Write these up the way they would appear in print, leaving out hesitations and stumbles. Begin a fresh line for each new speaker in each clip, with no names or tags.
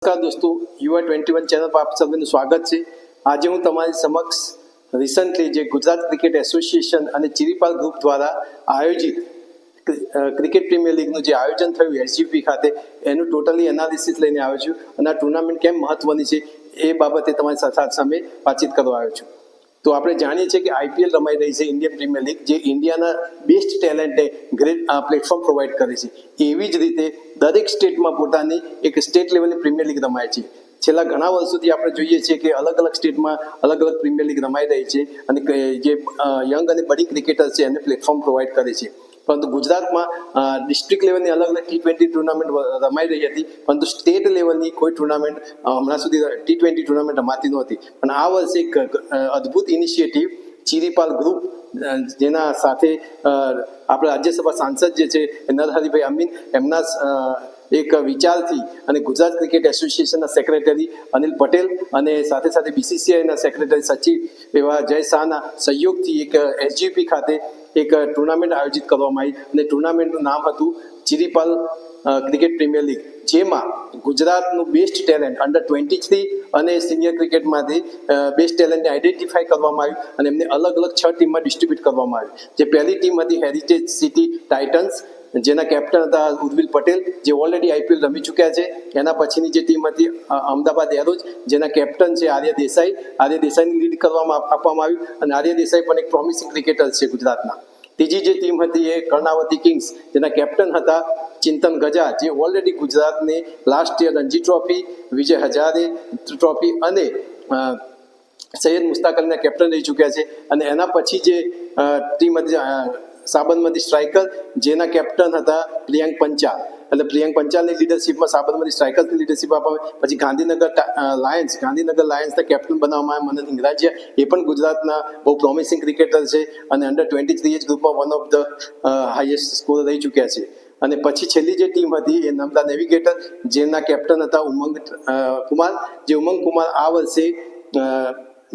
નમસ્કાર દોસ્તો, UR21 channel પર આપ સૌનું સ્વાગત છે। આજે હું તમારી સમક્ષ રિસન્ટલી જે ગુજરાત ક્રિકેટ એસોસિએશન અને ચિરીપાલ ગ્રુપ દ્વારા આયોજિત ક્રિકેટ પ્રીમિયર લીગનું જે આયોજન થયું SGP ખાતે એનું ટોટલી એનાલિસિસ લઈને આવ્યો છું અને આ ટુર્નામેન્ટ કેમ મહત્વની છે એ બાબતે તમારી સાથે સામે વાતચીત કરવા આવ્યો છું। તો આપણે જાણીએ છીએ કે IPL રમાઈ રહી છે, ઇન્ડિયન પ્રીમિયર લીગ, જે ઇન્ડિયાના બેસ્ટ ટેલેન્ટને ગ્રેટ પ્લેટફોર્મ પ્રોવાઈડ કરે છે। એવી જ રીતે દરેક સ્ટેટમાં પોતાની એક સ્ટેટ લેવલની પ્રીમિયર લીગ રમાય છે। છેલ્લા ઘણા વર્ષોથી આપણે જોઈએ છીએ કે અલગ અલગ સ્ટેટમાં અલગ અલગ પ્રીમિયર લીગ રમાઈ રહી છે અને જે યંગ અને બડી ક્રિકેટર્સ છે એને પ્લેટફોર્મ પ્રોવાઈડ કરે છે। પરંતુ ગુજરાતમાં ડિસ્ટ્રિક્ટ લેવલની અલગ અલગ T20 ટુર્નામેન્ટ રમાઈ રહી હતી, પરંતુ સ્ટેટ લેવલની કોઈ ટુર્નામેન્ટ હમણાં સુધી T20 ટુર્નામેન્ટ રમાતી નહોતી। પણ આ વર્ષે એક અદ્ભુત ઇનિશિયેટિવ ચિરીપાલ ગ્રુપ, જેના સાથે આપણા રાજ્યસભા સાંસદ જે છે નરહરિભાઈ અમીન, એમના એક વિચારથી અને ગુજરાત ક્રિકેટ એસોસિએશનના સેક્રેટરી અનિલ પટેલ અને સાથે સાથે BCCIના સેક્રેટરી સચિવ એવા જય શાહના સહયોગથી એક SGP ખાતે એક ટુર્નામેન્ટ આયોજિત કરવામાં આવી અને ટુર્નામેન્ટનું નામ હતું ચિરીપાલ ક્રિકેટ પ્રીમિયર લીગ, જેમાં ગુજરાતનું બેસ્ટ ટેલેન્ટ અંડર-23 અને સિનિયર ક્રિકેટમાંથી બેસ્ટ ટેલેન્ટને આઈડેન્ટિફાઈ કરવામાં આવ્યું અને એમને અલગ અલગ 6 ટીમમાં ડિસ્ટ્રીબ્યુટ કરવામાં આવ્યું। જે પહેલી ટીમ હતી હેરિટેજ સિટી ટાઇટન્સ, જેના કેપ્ટન હતા ઉર્વિલ પટેલ, જે ઓલરેડી IPL રમી ચૂક્યા છે। એના પછીની જે ટીમ હતી અમદાવાદ એરોઝ, જેના કેપ્ટન છે આર્ય દેસાઈ। આર્ય દેસાઈની લીડ કરવામાં આપવામાં આવ્યું અને આર્ય દેસાઈ પણ એક પ્રોમિસિંગ ક્રિકેટર છે ગુજરાતના। ત્રીજી જે ટીમ હતી એ કર્ણાવતી કિંગ્સ, જેના કેપ્ટન હતા ચિંતન ગજા, જે ઓલરેડી ગુજરાતને last year Ranji trophy, Vijay Hazare trophy અને સૈયદ મુશ્તાક અલીના કેપ્ટન રહી ચૂક્યા છે। અને એના પછી જે ટીમ હતી સાબરમતી સ્ટ્રાઇકર, જેના કેપ્ટન હતા પ્રિયંક પંચાલ, એટલે પ્રિયંક પંચાલની લીડરશીપમાં સાબરમતી સ્ટ્રાઇકર્સની લીડરશીપ આપવામાં। પછી ગાંધીનગર લાયન્સના કેપ્ટન બનાવવામાં આવ્યા મનન ઇંગ્રાજીયા, એ પણ ગુજરાતના બહુ પ્રોમિસિંગ ક્રિકેટર છે અને અંડર-23 એજ ગ્રુપમાં one of the highest score રહી ચૂક્યા છે। અને પછી છેલ્લી જે ટીમ હતી એ નર્મદા નેવિગેટર, જેના કેપ્ટન હતા ઉમંગ કુમાર, જે ઉમંગ કુમાર આ વર્ષે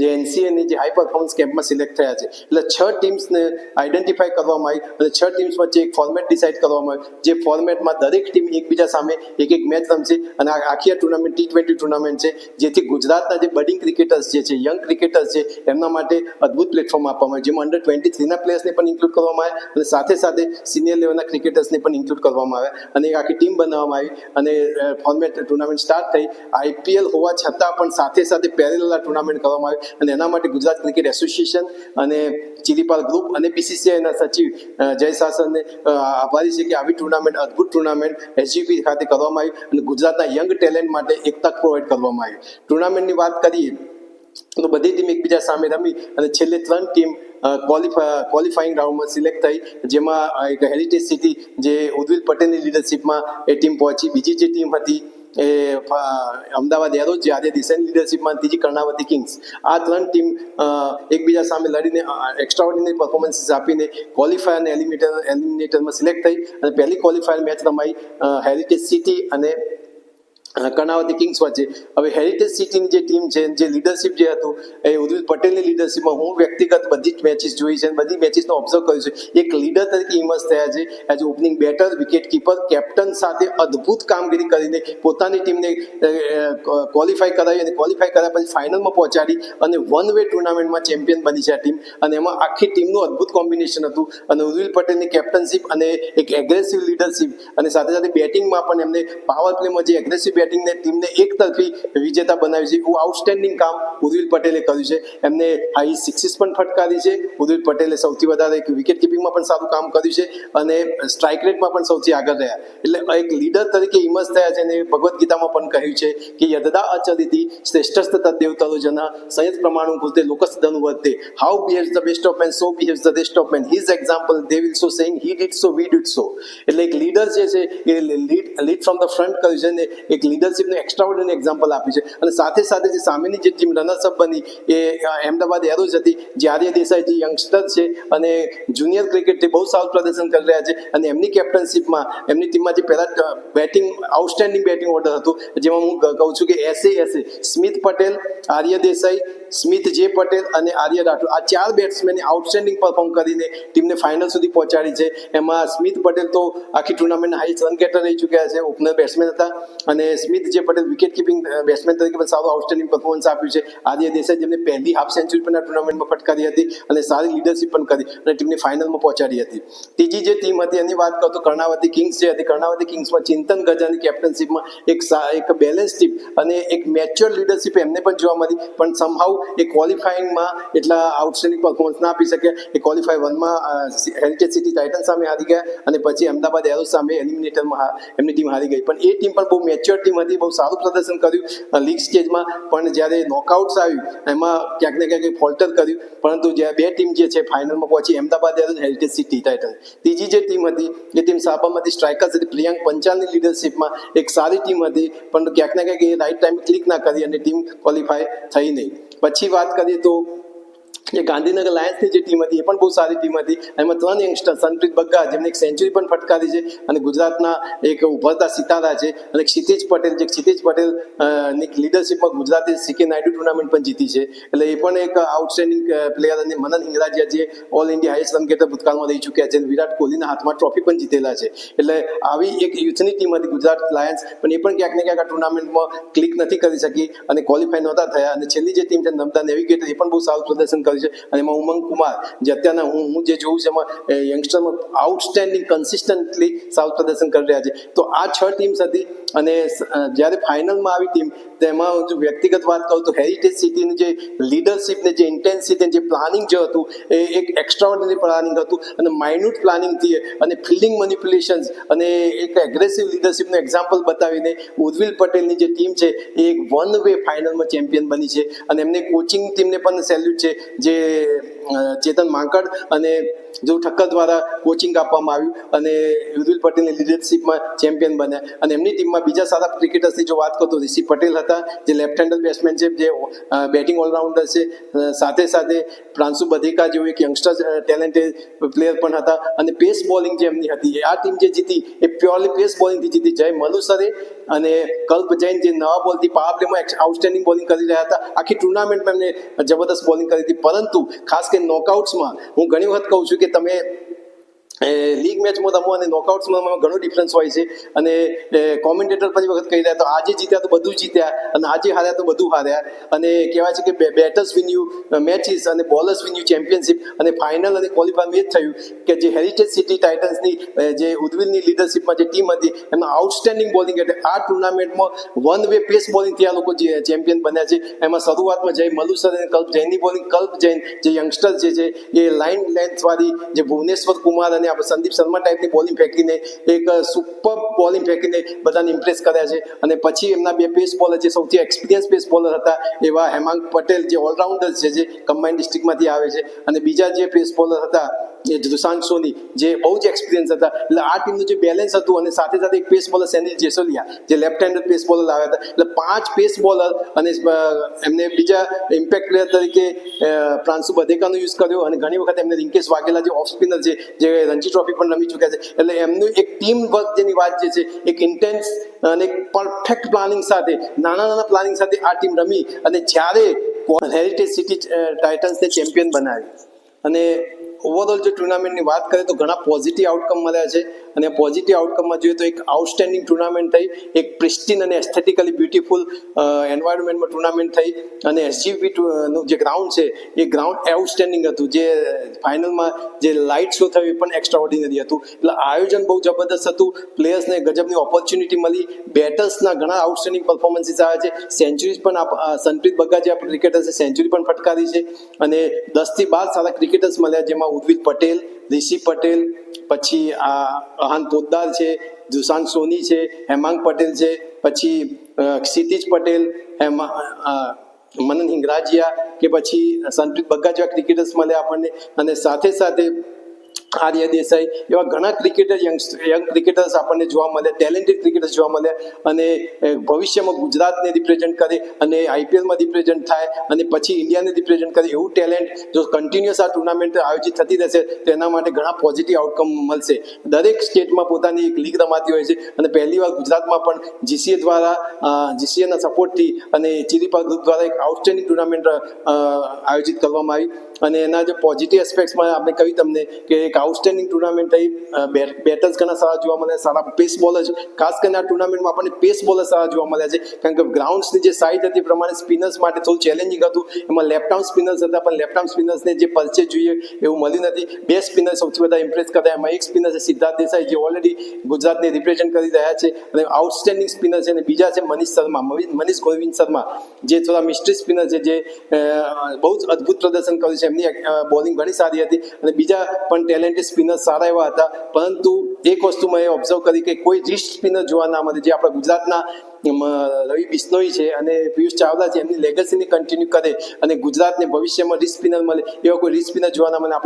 જે NCAની જે હાઈ પરફોર્મન્સ કેમ્પમાં સિલેક્ટ થયા છે। એટલે 6 ટીમ્સને આઈડેન્ટિફાઈ કરવામાં આવી અને 6 ટીમ્સ વચ્ચે એક ફોર્મેટ ડિસાઇડ કરવામાં આવ્યું, જે ફોર્મેટમાં દરેક ટીમ એકબીજા સામે એક મેચ રમશે અને આખી આ ટુર્નામેન્ટ T20 ટુર્નામેન્ટ છે, જેથી ગુજરાતના જે બડિંગ ક્રિકેટર્સ જે છે, યંગ ક્રિકેટર્સ છે, એમના માટે અદ્ભુત પ્લેટફોર્મ આપવામાં આવ્યું, જેમાં અંડર-23ના પ્લેયર્સને પણ ઇન્ક્લુડ કરવામાં આવ્યા અને સાથે સાથે સિનિયર લેવલના ક્રિકેટર્સને પણ ઇન્ક્લુડ કરવામાં આવ્યા અને એક આખી ટીમ બનાવવામાં આવી અને ફોર્મેટ ટુર્નામેન્ટ સ્ટાર્ટ થઈ। IPL હોવા છતાં પણ સાથે સાથે પેરેલલ આ ટુર્નામેન્ટ કરવામાં આવી અને એના માટે ગુજરાત ક્રિકેટ એસોસિએશન અને ચિરીપાલ ગ્રુપ અને BCCIના સચિવ જય શાસનને આભારી છે કે આવી ટુર્નામેન્ટ, અદ્ભુત ટુર્નામેન્ટ SGP ખાતે કરવામાં આવી અને ગુજરાતના યંગ ટેલેન્ટ માટે એક તક પ્રોવાઈડ કરવામાં આવી। ટુર્નામેન્ટની વાત કરીએ તો બધી ટીમ એકબીજા સામે રમી અને છેલ્લે 3 ટીમ ક્વોલિફાઈંગ રાઉન્ડમાં સિલેક્ટ થઈ, જેમાં એક હેરિટેજ સિટી, જે ઉર્વિલ પટેલની લીડરશીપમાં એ ટીમ પહોંચી। બીજી જે ટીમ હતી એ અમદાવાદ એરોઝ, જે આર્ય દેસાઈની લીડરશીપમાં, ત્રીજી કર્ણાવતી કિંગ્સ। આ 3 ટીમ એકબીજા સામે લડીને એક્સ્ટ્રાઓર્ડિનરી પરફોર્મન્સીસ આપીને ક્વોલિફાયર અને એલિમિનેટરમાં સિલેક્ટ થઈ અને પહેલી ક્વોલિફાયર મેચ રમાઈ હેરિટેજ સિટી અને કર્ણાવતી કિંગ્સ વચ્ચે। હવે હેરિટેજ સિટીની જે ટીમ છે, જે લીડરશીપ જે હતું એ ઉર્વિલ પટેલની લીડરશીપમાં, હું વ્યક્તિગત બધી જ મેચિસ જોઈ છે, બધી મેચિસનો ઓબ્ઝર્વ કર્યું છે, એક લીડર તરીકે ઇમર્સ થયા છે as opening batter, wicket keeper, captain સાથે અદ્ભુત કામગીરી કરીને પોતાની ટીમને ક્વોલિફાઈ કરાવી અને ક્વોલિફાઈ કર્યા પછી ફાઇનલમાં પહોંચાડી અને વન વે ટુર્નામેન્ટમાં ચેમ્પિયન બની છે આ ટીમ। અને એમાં આખી ટીમનું અદ્ભુત કોમ્બિનેશન હતું અને ઉર્વિલ પટેલની કેપ્ટનશીપ અને એક એગ્રેસિવ લીડરશીપ અને સાથે સાથે બેટિંગમાં પણ એમને પાવર પ્લેમાં જે એગ્રેસિવ બેટિંગને ટીમને એક તરફી વિજેતા બનાવી છે, એવું આઉટસ્ટેન્ડિંગ કામ ઉર્વિલ પટેલે કર્યું છે। એમને હાઈ સિક્સીસ પણ ફટકારી છે ઉર્વિલ પટેલે, સૌથી વધારે એક વિકેટ કીપિંગમાં પણ સારું કામ કર્યું છે અને સ્ટ્રાઇક રેટમાં પણ સૌથી આગળ રહ્યા। એટલે એક લીડર તરીકે ઇમર્સ થયા છે અને ભગવદ્ ગીતામાં પણ કહ્યું છે કે યદા અચલિતિ શ્રેષ્ઠસ્થ તદ્દેવતરો જના સંયત પ્રમાણુ કૃતે લોકસ્ધનુ વર્તે, how behaves the best of men so behaves the rest of men, his example they will so saying he did so we did so. એટલે એક લીડર જે છે એ લીડ ફ્રોમ ધ ફ્રન્ટ કર્યું છે ને એક લીડરશીપનું એક્સ્ટ્રાઓર્ડિનરી એક્ઝામ્પલ આપ્યું છે। અને સાથે સાથે જે સામેની જે ટીમ રનર્સઅપ બની એ અમદાવાદ એરોઝ હતી, જે આર્ય દેસાઈ જે યંગસ્ટર છે અને જુનિયર ક્રિકેટથી બહુ સારું પ્રદર્શન કરી રહ્યા છે અને એમની કેપ્ટનશીપમાં એમની ટીમમાં જે પહેલા બેટિંગ આઉટસ્ટેન્ડિંગ બેટિંગ ઓર્ડર હતું, જેમાં હું કહું છું કે SA સ્મિથ પટેલ, આર્ય દેસાઈ, સ્મિથ જે પટેલ અને આર્ય રાઠોડ, આ 4 બેટ્સમેને આઉટસ્ટેન્ડિંગ પરફોર્મ કરીને ટીમને ફાઇનલ સુધી પહોંચાડી છે। એમાં સ્મિથ પટેલ તો આખી ટુર્નામેન્ટના હાઈએસ્ટ રન ગેટર રહી ચૂક્યા છે, ઓપનર બેટ્સમેન હતા અને સ્મિથ જે પટેલ વિકેટ કીપિંગ બેટ્સમેન તરીકે પણ સારું આઉટસ્ટેન્ડિંગ પરફોર્મન્સ આપ્યું છે. આદિત્ય દેસાઈ જેમને પહેલી હાફ સેન્ચુરી પણ આ ટુર્નામેન્ટમાં ફટકારી હતી અને સારી લીડરશિપ પણ કરી અને ટીમને ફાઇનલમાં પહોંચાડી હતી. ત્રીજી જે ટીમ હતી એની વાત કરું તો કર્ણાવતી કિંગ્સ જે હતી. કર્ણાવતી કિંગ્સમાં ચિંતન ગજાની કેપ્ટનશીપમાં એક બેલેન્સ ટીમ અને એક મેચ્યોર લીડરશિપ એમને પણ જોવા મળી, પણ સમહાઉ એ ક્વોલિફાઈંગમાં એટલા આઉટસ્ટેન્ડિંગ પરફોર્મન્સ ના આપી શકે. એ ક્વોલિફાય 1માં હેરિટેજ સિટી ટાઇટન્સ સામે હારી ગયા અને પછી અમદાવાદ એરોઝ સામે એલિમિનેટરમાં એમની ટીમ હારી ગઈ. પણ એ ટીમ પણ બહુ મેચ્યોર ટીમ હતી, બહુ સારું પ્રદર્શન કર્યું લીગ સ્ટેજમાં, પણ જ્યારે નોકઆઉટ્સ આવ્યું એમાં ક્યાંક ને ક્યાંક ફોલ્ટર કર્યું. પરંતુ જ્યારે બે ટીમ જે છે ફાઇનલમાં પહોંચી, Ahmedabad arrows heritage city Titans. ત્રીજી જે ટીમ હતી એ ટીમ સાબરમતી સ્ટ્રાઇકર્સ હતી. પ્રિયાંક પંચાલની લીડરશિપમાં એક સારી ટીમ હતી, પણ ક્યાંક ને ક્યાંક એ રાઈટ ટાઈમે ક્લિક ના કરી અને ટીમ ક્વોલિફાય થઈ નહીં. પછી વાત કરીએ તો જે ગાંધીનગર લાયન્સની જે ટીમ હતી એ પણ બહુ સારી ટીમ હતી. એમાં 3 યંગસ્ટર સનપ્રીત બગ્ગા જેમને એક સેન્ચુરી પણ ફટકારી છે અને ગુજરાતના એક ઉભરતા સિતારા છે, અને ક્ષિતિજ પટેલ ની લીડરશિપમાં ગુજરાતે સીકે નાયડુ ટુર્નામેન્ટ પણ જીતી છે. એટલે એ પણ એક આઉટસ્ટેન્ડિંગ પ્લેયર. અને મનન હિંગરાજીયા જે all India highest run getter ભૂતકાળમાં રહી ચૂક્યા છે, વિરાટ કોહલીના હાથમાં ટ્રોફી પણ જીતેલા છે. એટલે આવી એક યુથની ટીમ હતી ગુજરાત લાયન્સ, પણ એ પણ ક્યાંક ને ક્યાંક આ ટુર્નામેન્ટમાં ક્લિક નથી કરી શકી અને ક્વોલિફાય નહોતા થયા. અને છેલ્લી જે ટીમ છે નર્મદા નેવિગેટર, એ પણ બહુ સારું પ્રદર્શન કર્યું છે. અને એમાં ઉમંગ કુમાર જે અત્યારના હું જે જોઉં છું એમાં યંગસ્ટરમાં આઉટસ્ટેન્ડિંગ કન્સિસ્ટન્ટલી સારું પ્રદર્શન કરી રહ્યા છે. તો આ 6 ટીમ્સ હતી. અને જ્યારે ફાઇનલમાં આવી ટીમ, તેમાં જો વ્યક્તિગત વાત કરું તો હેરિટેજ સિટીની જે લીડરશિપ ને જે ઇન્ટેન્સિટી, જે પ્લાનિંગ જે હતું એ એક એક્સ્ટ્રાઓર્ડિનરી પ્લાનિંગ હતું અને માઇન્યુટ પ્લાનિંગથી અને ફિલ્ડિંગ મેનિપ્યુલેશન્સ અને એક એગ્રેસિવ લીડરશિપનું એક્ઝામ્પલ બતાવીને ઉર્વિલ પટેલની જે ટીમ છે એ એક વન વે ફાઇનલમાં ચેમ્પિયન બની છે. અને એમને કોચિંગ ટીમને પણ સેલ્યુટ છે, જે ચેતન માંકડ અને ધ્રુવ ઠક્કર દ્વારા કોચિંગ આપવામાં આવ્યું અને ઉર્વિલ પટેલની લીડરશિપમાં ચેમ્પિયન બન્યા. અને એમની ટીમમાં બીજા સારા ક્રિકેટર્સની જો વાત કરું તો ઋષિ પટેલ હતા, જે લેફ્ટ હેન્ડર બેટ્સમેન છે, જે બેટિંગ ઓલરાઉન્ડર છે. સાથે સાથે પ્રાંશુ બધેકા જેવું એક યંગસ્ટર ટેલેન્ટેડ પ્લેયર પણ હતા. અને પેસ બોલિંગ જે એમની હતી, આ ટીમ જે જીતી એ પ્યોરલી પેસ બોલિંગથી જીતી. જય મલુસરે અને કલ્પ જૈન જે નવા બોલથી પાવર પ્લેમાં આઉટસ્ટેન્ડિંગ બોલિંગ કરી રહ્યા હતા. આખી ટુર્નામેન્ટમાં એમને જબરદસ્ત બોલિંગ કરી હતી. પરંતુ ખાસ કરીને નોકઆઉટ્સમાં હું ઘણી વખત કહું છું કે તમે લીગ મેચમાં રમો અને નોકઆઉટ્સમાં ઘણો ડિફરન્સ હોય છે. અને કોમેન્ટેટર પછી વખત કહી રહ્યા તો આજે જીત્યા તો બધું જીત્યા અને આજે હાર્યા તો બધું હાર્યા. અને કહેવાય છે કે બેટર્સ વિન યુ મેચિસ અને બોલર્સ વિન યુ ચેમ્પિયનશિપ. અને ફાઇનલ અને ક્વોલિફાયમાં એ જ થયું કે જે હેરિટેજ સિટી ટાઇટન્સની જે ઉર્વિલની લીડરશિપમાં જે ટીમ હતી એમાં આઉટસ્ટેન્ડિંગ બોલિંગ, એટલે આ ટુર્નામેન્ટમાં વન વે પેસ બોલિંગથી આ લોકો જે ચેમ્પિયન બન્યા છે. એમાં શરૂઆતમાં જય મલુસર અને કલ્પ જૈનની બોલિંગ, કલ્પ જૈન જે યંગસ્ટર જે છે એ લાઇન લેન્થવાળી જે ભુવનેશ્વર કુમાર અને આપણે સંદીપ શર્મા ટાઈપની બોલિંગ ફેંકીને એક સુપર બોલિંગ ફેંકીને બધાને ઇમ્પ્રેસ કર્યા છે. અને પછી એમના બે પેસ બોલર જે સૌથી એક્સપિરિયન્સ પેસ બોલર હતા એવા હેમાંગ પટેલ જે ઓલરાઉન્ડર છે, જે કમ્બાઇન્ડ ડિસ્ટ્રિક્ટમાંથી આવે છે, અને બીજા જે પેસ બોલર હતા એ દુશાંત સોની જે બહુ જ એક્સપિરિયન્સ હતા. એટલે આ ટીમનું જે બેલેન્સ હતું, અને સાથે સાથે એક પેસ બોલર સેનિલ જેસોલિયા જે લેફ્ટ હેન્ડર પેસ બોલર લાવ્યા હતા. એટલે 5 પેસ બોલર અને એમને બીજા ઇમ્પેક્ટ પ્લેયર તરીકે પ્રાંશુ બધેકાનો યુઝ કર્યો. અને ઘણી વખત એમને રિંકેશ વાઘેલા જે ઓફ સ્પિનર છે, જે રણજી ટ્રોફી પણ રમી ચૂક્યા છે. એટલે એમનું એક ટીમ વર્ક જેની વાત જે છે, એક ઇન્ટેન્સ અને એક પરફેક્ટ પ્લાનિંગ સાથે, નાના પ્લાનિંગ સાથે આ ટીમ રમી અને જ્યારે હેરિટેજ સિટી ટાઇટન્સને ચેમ્પિયન બનાવી. અને ઓવરઓલ જો ટુર્નામેન્ટની વાત કરીએ તો ઘણા પોઝિટિવ આઉટકમ મળ્યા છે. અને પોઝિટિવ આઉટકમમાં જોઈએ તો એક આઉટસ્ટેન્ડિંગ ટુર્નામેન્ટ થઈ, એક પ્રિસ્ટીન અને એસ્થેટિકલી બ્યુટીફુલ એન્વાયરમેન્ટમાં ટુર્નામેન્ટ થઈ. અને એસજીપી નું જે ગ્રાઉન્ડ છે એ ગ્રાઉન્ડ આઉટસ્ટેન્ડિંગ હતું. જે ફાઇનલમાં જે લાઇટ શો થયો એ પણ એક્સ્ટ્રા ઓર્ડિનરી હતું. એટલે આયોજન બહુ જબરદસ્ત હતું. પ્લેયર્સને ગજબની ઓપોર્ચ્યુનિટી મળી. બેટર્સના ઘણા આઉટસ્ટેન્ડિંગ પરફોર્મન્સીસ આવ્યા છે. સેન્ચુરીઝ પણ સનપ્રીત બગ્ગા જે આપણે ક્રિકેટર છે સેન્ચુરી પણ ફટકારી છે. અને 10 થી 12 સારા ક્રિકેટર્સ મળ્યા, જેમાં ઉર્વિલ પટેલ, ઋષિ પટેલ, પછી અહાન પોદ્દાર છે, દુશાંત સોની છે, હેમાંગ પટેલ છે, પછી ક્ષિતિજ પટેલ, મનન હિંગરાજીયા કે પછી સનપ્રીત બગ્ગા જેવા ક્રિકેટર્સ મળ્યા આપણને. અને સાથે સાથે આર્ય દેસાઈ એવા ઘણા ક્રિકેટર યંગ ક્રિકેટર્સ આપણને જોવા મળ્યા, ટેલેન્ટેડ ક્રિકેટર્સ જોવા મળ્યા. અને ભવિષ્યમાં ગુજરાતને રિપ્રેઝેન્ટ કરે અને આઈપીએલમાં રિપ્રેઝેન્ટ થાય અને પછી ઇન્ડિયાને રિપ્રેઝેન્ટ કરે એવું ટેલેન્ટ જો કન્ટિન્યુઅસ આ ટુર્નામેન્ટ આયોજિત થતી રહેશે તો એના માટે ઘણા પોઝિટિવ આઉટકમ મળશે. દરેક સ્ટેટમાં પોતાની એક લીગ રમાતી હોય છે અને પહેલીવાર ગુજરાતમાં પણ જીસીએ દ્વારા જીસીએના સપોર્ટથી અને ચીરીપાલ ગ્રુપ દ્વારા એક આઉટસ્ટેન્ડિંગ ટુર્નામેન્ટ આયોજિત કરવામાં આવી. અને એના જે પોઝિટિવ એસ્પેક્ટ્સમાં આપણે કહ્યું તમને કે એક આઉટસ્ટેન્ડિંગ ટુર્નામેન્ટ થઈ. બેટર્સ ઘણા સારા જોવા મળ્યા, સારા પેસ બોલર, ખાસ કરીને આ ટુર્નામેન્ટમાં આપણને પેસ બોલર સારા જોવા મળ્યા છે, કારણ કે ગ્રાઉન્ડ્સની જે સાઇઝ હતી એ પ્રમાણે સ્પિનર્સ માટે થોડું ચેલેન્જિંગ હતું. એમાં લેફ્ટ આર્મ સ્પિનર્સ હતા, પણ લેફ્ટ આર્મ સ્પિનર્સને જે પરચેજ જોઈએ એવું મળ્યું નથી. બે સ્પિનર સૌથી વધારે ઇમ્પ્રેસ કર્યા, એમાં એક સ્પિનર છે સિદ્ધાર્થ દેસાઈ, જે ઓલરેડી ગુજરાતને રિપ્રેઝેન્ટ કરી રહ્યા છે, અને આઉટસ્ટેન્ડિંગ સ્પિનર છે. અને બીજા છે મનીષ ગોવિંદ શર્મા, જે થોડા મિસ્ટ્રી સ્પિનર છે, જે બહુ જ અદ્ભુત પ્રદર્શન કર્યું છે. એમની બોલિંગ ઘણી સારી હતી, અને બીજા પણ ટેલેન્ટેડ સ્પિનર સારા એવા હતા. પરંતુ એક વસ્તુ મેં ઓબ્ઝર્વ કરી કે કોઈ રિસ્ટ સ્પિનર જોવા ના મળે, જે આપણા ગુજરાતના રવિ બિશ્નોઈ છે અને પિયુષ ચાવલા છે, એમની લેગસીને કન્ટિન્યુ કરે અને ગુજરાતને ભવિષ્યમાં રિસ્ટ સ્પિનર મળે, એવા કોઈ રિસ્ટ સ્પિનર જોવા ના મળે. આપણે